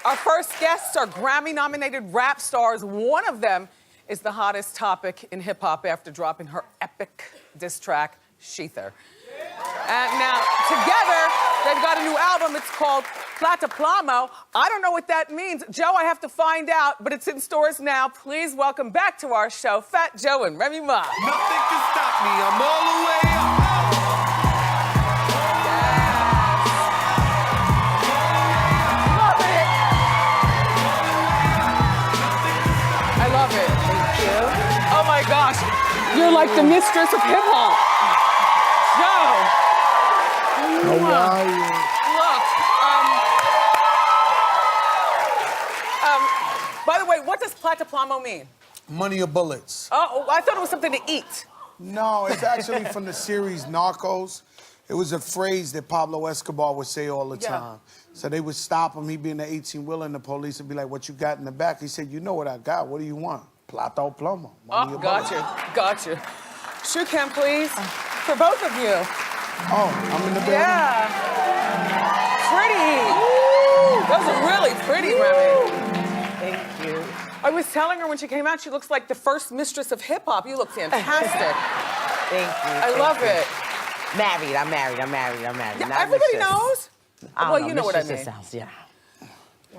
Our first guests are Grammy-nominated rap stars. One of them is the hottest topic in hip-hop after dropping her epic diss track, Sheether. And now, together, they've got a new album. It's called Plata Plomo. I don't know what that means. Joe, I have to find out, but it's in stores now. Please welcome back to our show, Fat Joe and Remy Ma. Nothing can stop me. I'm all the way up. Oh my gosh, you're like the mistress of hip hop. Joe. How are you? Look, by the way, what does Plata Plomo mean? Money or bullets? Oh, I thought it was something to eat. No, it's actually from the series Narcos. It was a phrase that Pablo Escobar would say all the time. So they would stop him, he'd be in the 18-wheeler, and the police would be like, what you got in the back? He said, you know what I got, what do you want? Plata Plomo. Oh, gotcha. Shoe cam, please, for both of you. Oh, I'm in the building? Yeah. Pretty. Those are really pretty, Remy. Thank you. I was telling her when she came out, she looks like the first mistress of hip hop. You look fantastic. Thank you. I love it. I'm married. Yeah, Not everybody mistress. knows. Well, you know what I mean. Sounds, yeah.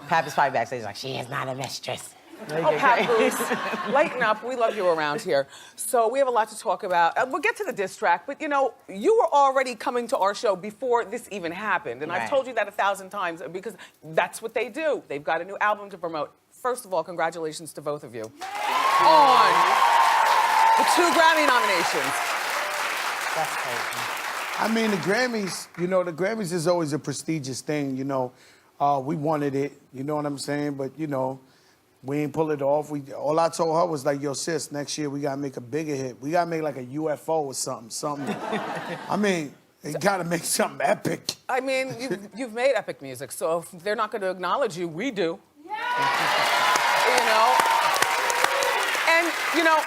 Papa's probably backstage like, she is not a mistress. Oh, Papoose, lighten up. We love you around here. So we have a lot to talk about. We'll get to the diss track, but you know, you were already coming to our show before this even happened. And I've told you that 1,000 times because that's what they do. They've got a new album to promote. First of all, congratulations to both of you on the 2 Grammy nominations. That's crazy. I mean, the Grammys, you know, the Grammys is always a prestigious thing, you know. We wanted it, you know what I'm saying? But, you know, we ain't pull it off. All I told her was like, yo, sis, next year we gotta make a bigger hit. We gotta make like a UFO or something. I mean, you gotta make something epic. I mean, you've made epic music, so if they're not gonna acknowledge you, we do. You know? And, you know,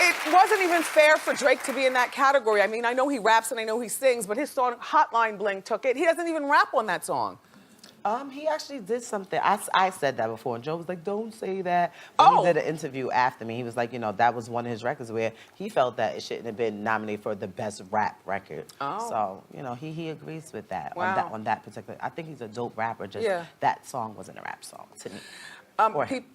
it wasn't even fair for Drake to be in that category. I mean, I know he raps and I know he sings, but his song Hotline Bling took it. He doesn't even rap on that song. He actually did something. I said that before, and Joe was like, don't say that. But he did an interview after me. He was like, you know, that was one of his records where he felt that it shouldn't have been nominated for the best rap record. So, you know, he agrees with that, on that particular. I think he's a dope rapper, just that song wasn't a rap song to me. A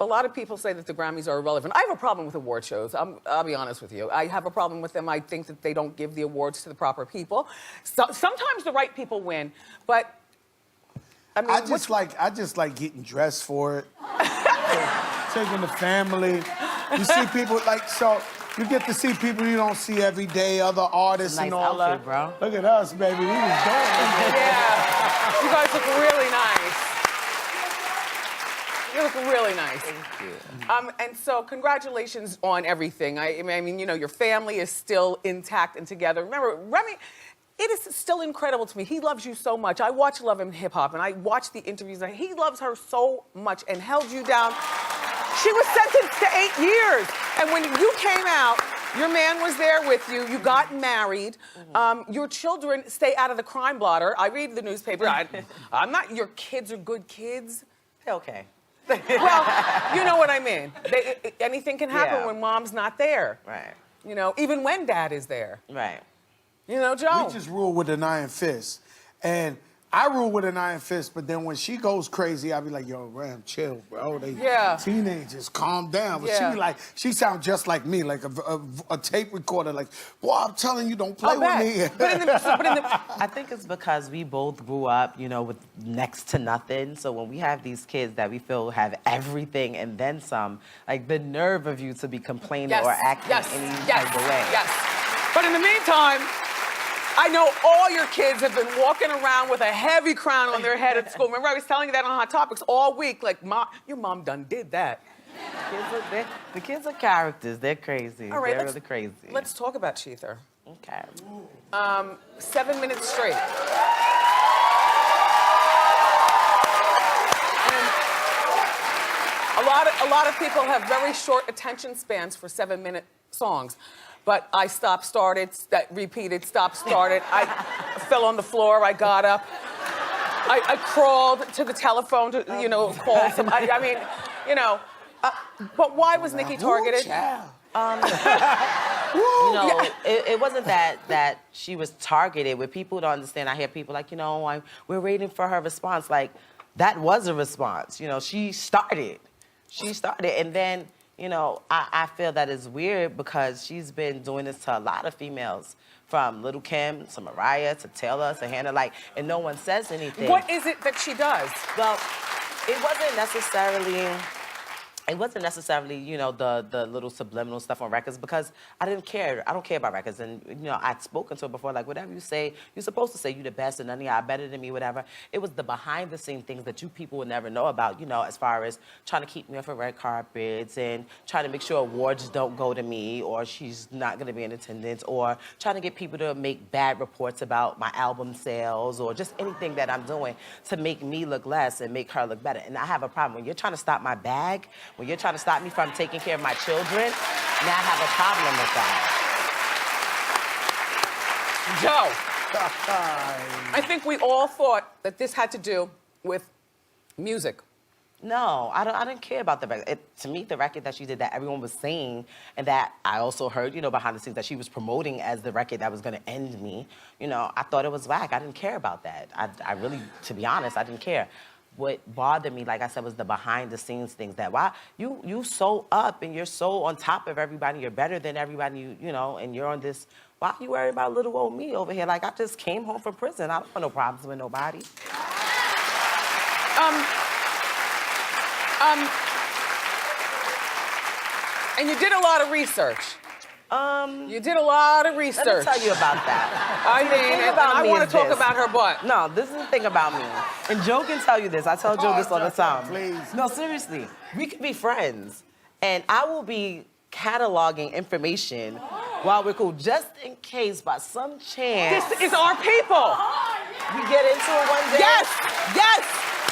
lot of people say that the Grammys are irrelevant. I have a problem with award shows. I'll be honest with you. I have a problem with them. I think that they don't give the awards to the proper people. So, sometimes the right people win, but I mean, I just like getting dressed for it. Taking the family. You see people like, so you get to see people you don't see every day, other artists and all that. Bro. Look at us, baby. We was doing it. Yeah. You guys look really nice. You look really nice. Thank you. And so congratulations on everything. I mean, you know, your family is still intact and together. Remember, Remy, it is still incredible to me. He loves you so much. I watch Love and Hip Hop, and I watch the interviews. And he loves her so much and held you down. She was sentenced to 8 years. And when you came out, your man was there with you. You got married. Your children stay out of the crime blotter. I read the newspaper. I'm not, your kids are good kids. Okay. Well, you know what I mean. Anything can happen when mom's not there. Right. You know, even when dad is there. Right. You know, Joe. We just rule with an iron fist. And I rule with an iron fist, but then when she goes crazy, I be like, yo, Ram, chill, bro. They teenagers, calm down. But she be like, she sounds just like me, like a tape recorder, like, boy, I'm telling you, don't play with me. I think it's because we both grew up, you know, with next to nothing. So when we have these kids that we feel have everything and then some, like the nerve of you to be complaining or acting any type of way. Yes. But in the meantime, I know all your kids have been walking around with a heavy crown on their head at school. Remember, I was telling you that on Hot Topics all week. Like, Mom, your mom done did that. The kids are characters. They're crazy. All right, they're really crazy. Let's talk about Sheether. Okay. 7 minutes straight. A lot of people have very short attention spans for 7-minute songs. But I stopped, started, repeated, stopped, started. I fell on the floor, I got up. I crawled to the telephone to, call somebody. I mean, but why was Nicki targeted? It wasn't that she was targeted. What people don't understand, I hear people like, we're waiting for her response. Like, that was a response. She started. And then, I feel that is weird because she's been doing this to a lot of females, from Little Kim to Mariah to Taylor to Hannah, and no one says anything. What is it that she does? Well, it wasn't necessarily, the little subliminal stuff on records, because I didn't care. I don't care about records. And, I'd spoken to her before, whatever you say, you're supposed to say you the best and none of y'all better than me, whatever. It was the behind the scene things that you people would never know about, as far as trying to keep me off of red carpets and trying to make sure awards don't go to me, or she's not going to be in attendance, or trying to get people to make bad reports about my album sales, or just anything that I'm doing to make me look less and make her look better. And I have a problem. When you're trying to stop my bag, when you're trying to stop me from taking care of my children, now I have a problem with that. Joe, I think we all thought that this had to do with music. No, I didn't care about the record. To me, the record that she did that everyone was saying, and that I also heard, behind the scenes, that she was promoting as the record that was going to end me, I thought it was whack. I didn't care about that. I really, to be honest, I didn't care. What bothered me, like I said, was the behind-the-scenes things. That why you so up and you're so on top of everybody, you're better than everybody, and you're on this. Why you worry about little old me over here? Like, I just came home from prison. I don't want no problems with nobody. And you did a lot of research. You did a lot of research. Let me tell you about that. I want to talk about her butt. No, this is the thing about me. And Joe can tell you this. I tell Joe this all the time. Please. No, seriously. We could be friends. And I will be cataloging information while we're cool, just in case, by some chance. This is our people. We get into it one day. Yes.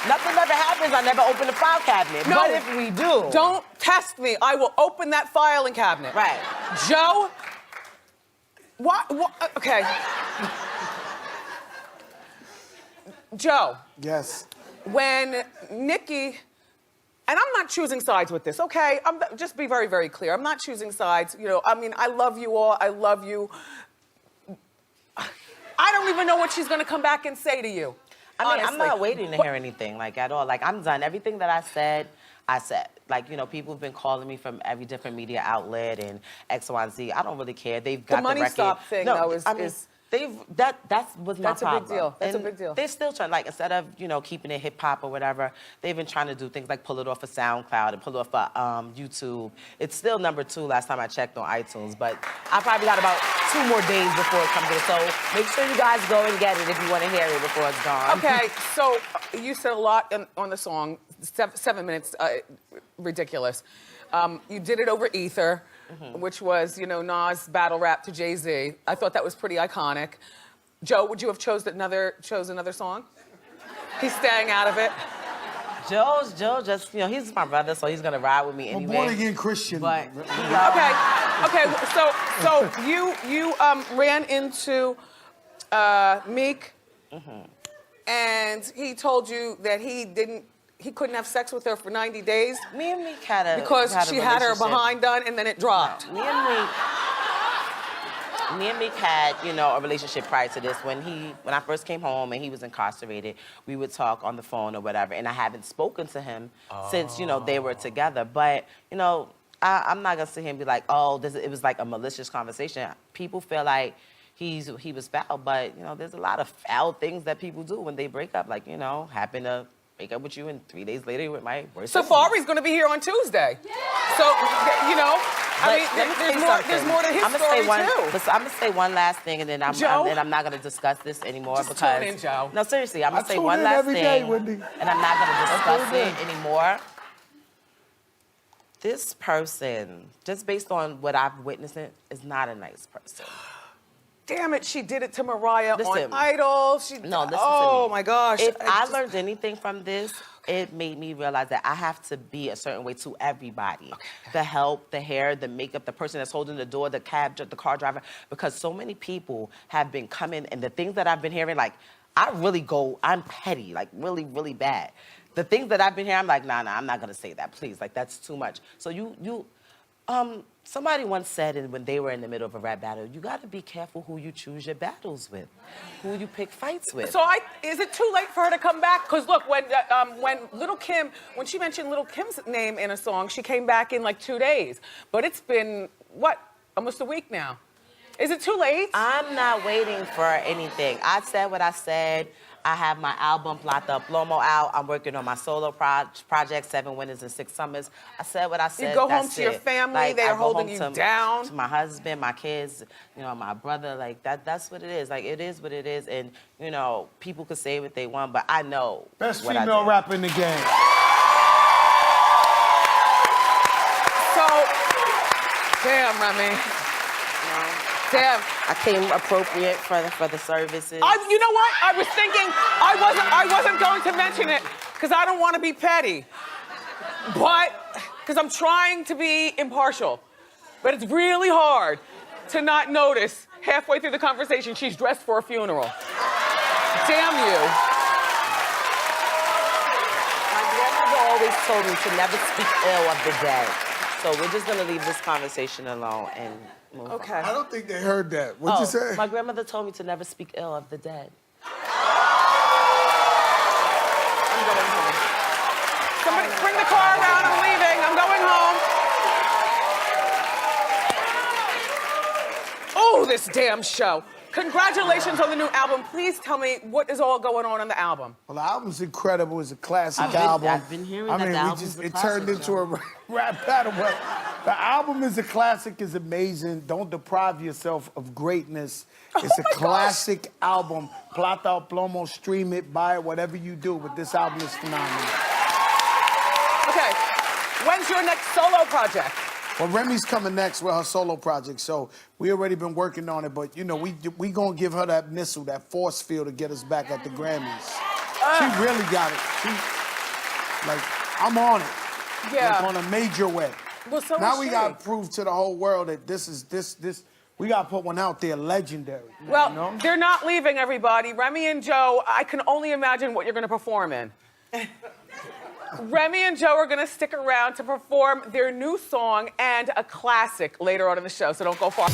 Nothing ever happens. I never open the file cabinet. No. But if we do. Don't test me. I will open that filing cabinet. Right. Joe. What? Okay. Joe. Yes. When Nicki, and I'm not choosing sides with this, okay? Just be very, very clear. I'm not choosing sides. I love you all. I love you. I don't even know what she's going to come back and say to you. Honestly. I'm not waiting to hear anything, at all. I'm done. Everything that I said. People have been calling me from every different media outlet and X, Y, and Z. I don't really care. They've got the record. The money stop thing, though, is... That was my problem. That's a big deal. That's a big deal. They're still trying, instead of, keeping it hip-hop or whatever, they've been trying to do things like pull it off of SoundCloud and pull it off of YouTube. It's still #2 last time I checked on iTunes, but I probably got about 2 more days before it comes in. So make sure you guys go and get it if you want to hear it before it's gone. Okay, so you said a lot on the song, 7 minutes, ridiculous. You did it over Ether. Mm-hmm. Which was, Nas' battle rap to Jay-Z. I thought that was pretty iconic. Joe, would you have chose another song? He's staying out of it. Joe just, he's my brother, so he's gonna ride with me anyway. Born again Christian. But okay. So you ran into Meek, and he told you that he couldn't have sex with her for 90 days. Me and Meek had a because she had her behind done and then it dropped. No, me and Meek had, a relationship prior to this. When I first came home and he was incarcerated, we would talk on the phone or whatever. And I haven't spoken to him since, they were together. But, I'm not gonna sit here and be like, it was like a malicious conversation. People feel like he was foul, but, there's a lot of foul things that people do when they break up. Happen to break up with you, and 3 days later, with my worst. Safari's going to be here on Tuesday. Yeah. So, there's more to his story, too. I'm going to say one last thing, and then I'm not going to discuss this anymore. Just tune in, Joe. No, seriously, I'm going to say one last thing, Wendy. And I'm not going to discuss it anymore. This person, just based on what I've witnessed, is not a nice person. Damn it, she did it to Mariah on Idol. Listen to me. Oh, my gosh. If I learned anything from this, it made me realize that I have to be a certain way to everybody. Okay. The help, the hair, the makeup, the person that's holding the door, the car driver, because so many people have been coming, and the things that I've been hearing, I'm petty, like really, really bad. The things that I've been hearing, I'm like, nah, I'm not gonna say that, please. Like, that's too much. So somebody once said, and when they were in the middle of a rap battle, you gotta be careful who you choose your battles with, who you pick fights with. So is it too late for her to come back? Because look, when Little Kim, when she mentioned Little Kim's name in a song, she came back in like 2 days. But it's been, what, almost a week now. Is it too late? I'm not waiting for anything. I said what I said. I have my album, Plata Plomo, out. I'm working on my solo project, 7 Winters and 6 Summers. I said what I said. You go home to your family, like, they're holding you down. To my husband, my kids, my brother, like that's what it is. Like, it is what it is. And, people could say what they want, but I know Best what female rapper in the game. So, damn, Remy. Damn. I came appropriate for the services. You know what? I was thinking I wasn't going to mention it because I don't want to be petty. But, because I'm trying to be impartial. But it's really hard to not notice halfway through the conversation she's dressed for a funeral. Damn you. My grandmother always told me to never speak ill of the dead. So we're just gonna leave this conversation alone and move on. I don't think they heard that. What'd you say? My grandmother told me to never speak ill of the dead. I'm going home. Somebody bring the car around. I'm leaving. I'm going home. Oh, this damn show. Congratulations on the new album. Please tell me what is all going on the album. Well, the album's incredible. It's a classic album. I've been hearing that the album's a it classic, turned into Joe. a rap battle, but the album is a classic. It's amazing. Don't deprive yourself of greatness. It's a classic album. Plata Plomo, stream it, buy it, whatever you do. But this album is phenomenal. Okay, when's your next solo project? Well, Remy's coming next with her solo project, so we already been working on it. But we gonna give her that missile, that force field to get us back at the Grammys. She really got it. I'm on it. Yeah. Like, on a major way. Well, so now is we she. gotta prove to the whole world that this. We gotta put one out there, legendary. Well, they're not leaving, everybody. Remy and Joe, I can only imagine what you're gonna perform in. Remy and Joe are gonna stick around to perform their new song and a classic later on in the show, so don't go far.